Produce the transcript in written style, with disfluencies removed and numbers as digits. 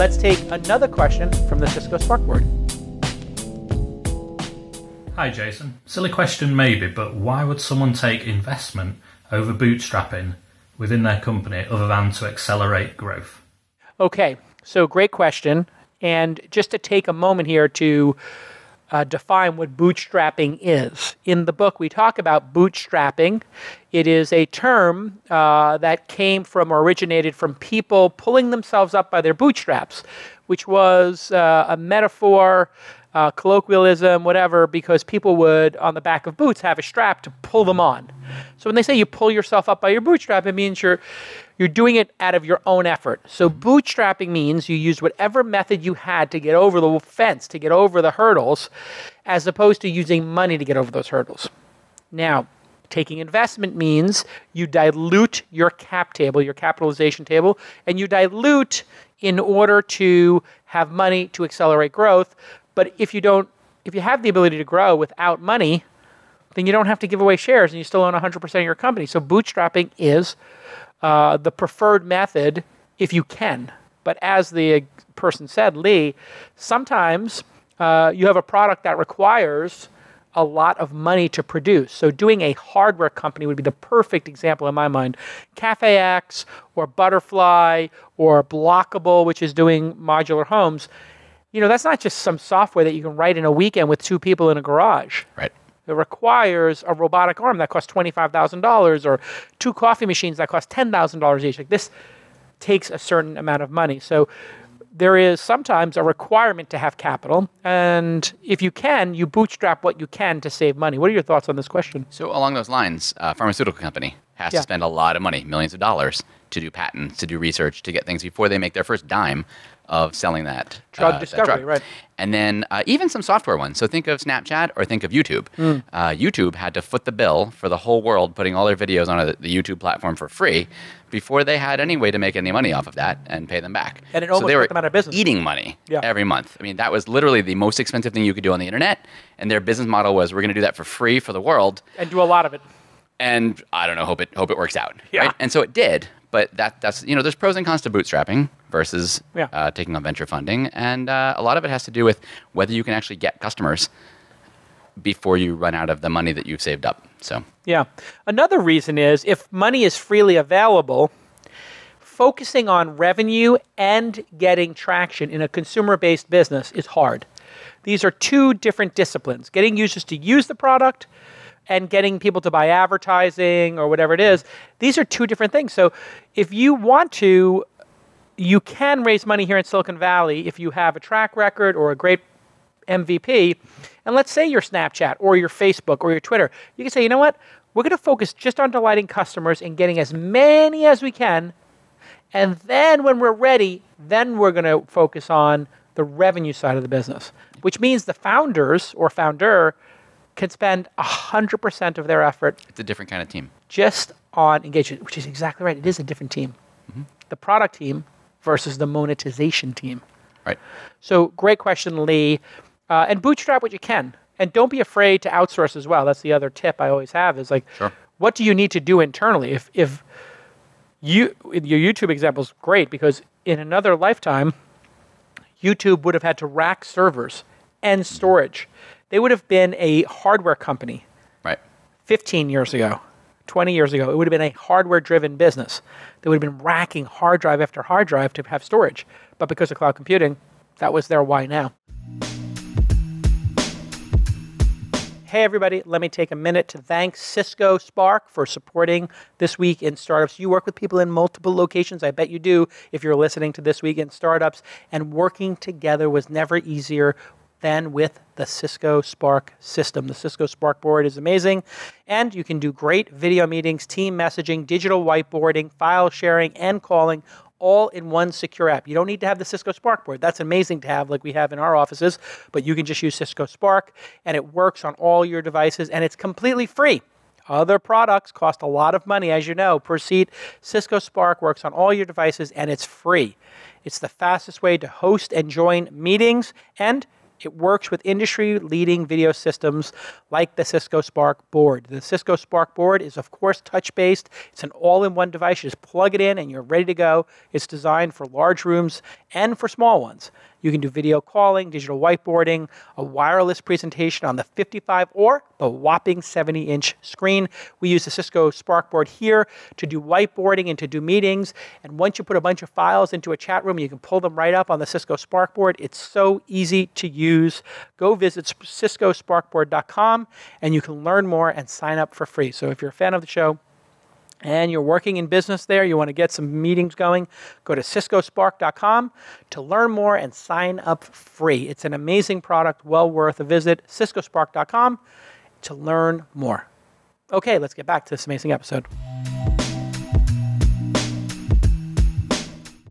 let's take another question from the Cisco Spark board. Hi Jason. Silly question maybe, but why would someone take investment over bootstrapping within their company other than to accelerate growth? Okay, so great question. And just to take a moment here to define what bootstrapping is. In the book, we talk about bootstrapping. It is a term that came from or originated from people pulling themselves up by their bootstraps, which was a metaphor, colloquialism, whatever, because people would, on the back of boots, have a strap to pull them on. So when they say you pull yourself up by your bootstrap, it means you're doing it out of your own effort. So bootstrapping means you use whatever method you had to get over the fence, to get over the hurdles, as opposed to using money to get over those hurdles. Now, taking investment means you dilute your cap table, your capitalization table, and you dilute in order to have money to accelerate growth. But if you have the ability to grow without money, then you don't have to give away shares and you still own 100% of your company. So bootstrapping is the preferred method if you can. But as the person said, Lee, sometimes you have a product that requires a lot of money to produce. So doing a hardware company would be the perfect example in my mind. CafeX or Butterfly or Blockable, which is doing modular homes, that's not just some software that you can write in a weekend with two people in a garage. Right. It requires a robotic arm that costs $25,000 or two coffee machines that cost $10,000 each. Like this takes a certain amount of money. So there is sometimes a requirement to have capital. And if you can, you bootstrap what you can to save money. What are your thoughts on this question? So along those lines, a pharmaceutical company has to spend a lot of money, millions of dollars, to do patents, to do research, to get things before they make their first dime of selling that drug discovery, right? And then even some software ones. So think of Snapchat or think of YouTube. YouTube had to foot the bill for the whole world, putting all their videos on the YouTube platform for free before they had any way to make any money off of that and pay them back. And it almost put them out of business. Eating money every month. I mean, that was literally the most expensive thing you could do on the internet. And their business model was, we're going to do that for free for the world. And do a lot of it. And I don't know, hope it works out. Yeah. Right? And so it did. But that's there's pros and cons to bootstrapping versus taking on venture funding. And a lot of it has to do with whether you can actually get customers before you run out of the money that you've saved up. So yeah. Another reason is if money is freely available, focusing on revenue and getting traction in a consumer-based business is hard. These are two different disciplines. Getting users to use the product and getting people to buy advertising or whatever it is, these are two different things. So if you want to, you can raise money here in Silicon Valley if you have a track record or a great MVP. And let's say your Snapchat or your Facebook or your Twitter. You can say, you know what? We're going to focus just on delighting customers and getting as many as we can. And then when we're ready, then we're going to focus on the revenue side of the business, which means the founders or founder can spend 100% of their effort. It's a different kind of team. Just on engagement, which is exactly right. It is a different team. Mm-hmm. The product team versus the monetization team. Right. So great question, Lee. And bootstrap what you can. And don't be afraid to outsource as well. That's the other tip I always have is like, what do you need to do internally? If your YouTube example is great because in another lifetime, YouTube would have had to rack servers and storage. They would have been a hardware company 15 years ago, 20 years ago. It would have been a hardware-driven business. They would have been racking hard drive after hard drive to have storage. But because of cloud computing, that was their why now. Hey, everybody. Let me take a minute to thank Cisco Spark for supporting This Week in Startups. You work with people in multiple locations. I bet you do if you're listening to This Week in Startups. And working together was never easier than with the Cisco Spark system. The Cisco Spark board is amazing, and you can do great video meetings, team messaging, digital whiteboarding, file sharing, and calling all in one secure app. You don't need to have the Cisco Spark board. That's amazing to have like we have in our offices, but you can just use Cisco Spark, and it works on all your devices, and it's completely free. Other products cost a lot of money, as you know, per seat. Cisco Spark works on all your devices, and it's free. It's the fastest way to host and join meetings, and It works with industry-leading video systems like the Cisco Spark board. The Cisco Spark board is, of course, touch-based. It's an all-in-one device. You just plug it in and you're ready to go. It's designed for large rooms and for small ones. You can do video calling, digital whiteboarding, a wireless presentation on the 55 or the whopping 70-inch screen. We use the Cisco Spark board here to do whiteboarding and to do meetings. And once you put a bunch of files into a chat room, you can pull them right up on the Cisco Spark board. It's so easy to use. Go visit ciscosparkboard.com and you can learn more and sign up for free. So if you're a fan of the show, and you're working in business there, you want to get some meetings going, go to ciscospark.com to learn more and sign up free. It's an amazing product, well worth a visit, ciscospark.com to learn more. Okay, let's get back to this amazing episode.